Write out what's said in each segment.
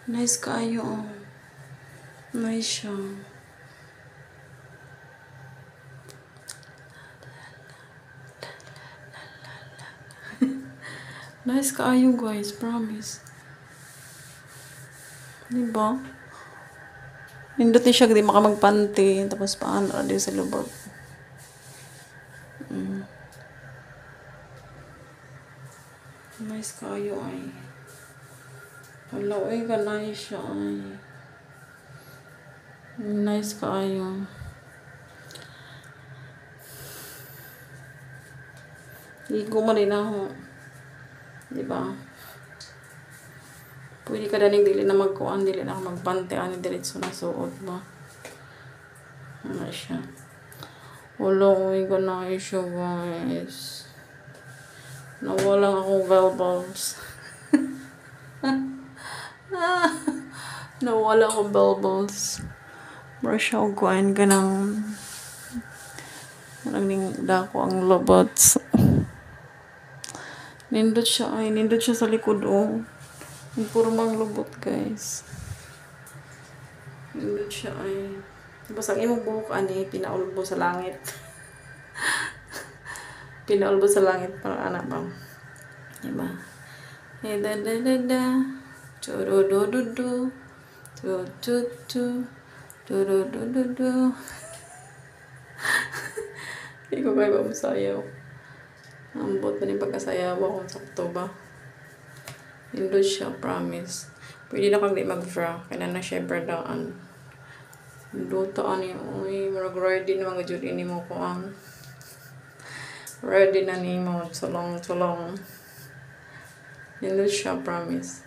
Nice kaayo, oh. Nice siya. Nice kaayo, guys. Promise. Diba? Nindot ni siya, di makamagpanty. Tapos paano din sa lubot. Nice kaayo, ay. Wala, uy, kanay siya, ay. Nice kaayo. Ligo man rin ako. Diba? Pwede ka daning dili na magkuhan, dili na magpante, ani diretso na suot ba? Ano siya? Wala, uy, kanay siya, guys. Nawalan akong bubbles. Nawala akong bubbles. Brush ako kuhain ka ng maraming dako ang lobots. Nindot siya ay. Nindot siya sa likod, oh. Yung purmang lubot, guys. Nindot siya ay. Tapos ang imong buhok, ani, pinaulbo sa langit. Pinaulbo sa langit para anak ba? Diba? Hey, da da da da. Choro do do do. Tu tu tu. Do do do do do. Hindi ko kayo ba masayaw. Ambot na yung pagkasayaw akong sakto ba. Nindot siya, promise. Pwede na kang di mag-bra. Kaya na siya bradaan. Nindot ani, uy, marag ready na mga jud ini mo ko ang. Ready na ni mo. Tulong. Nindot siya, promise.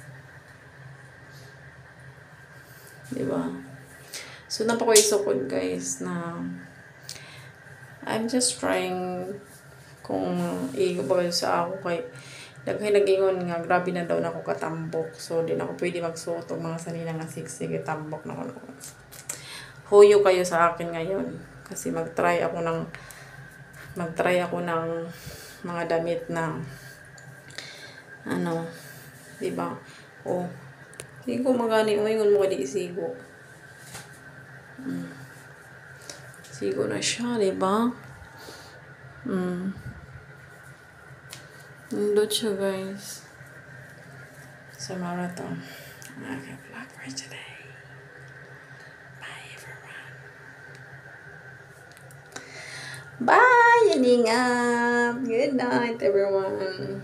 Diba? So, napako isukod, guys, na I'm just trying kung i-bagay sa ako kay daghay nagingon nga grabe na daw na ako katambok. So, di na ako pwede magsuot og mga sanina nga siksik tambok na ako. Huyo kayo sa akin ngayon kasi mag-try ako ng mga damit na ano, di ba? Oh, hindi ko magani umingon mo kadi isigo. Sigo na siya, di ba? Nindot siya, guys. Sa marathon. Okay, vlog for today. Bye, everyone. Bye, ingat. Good night, everyone.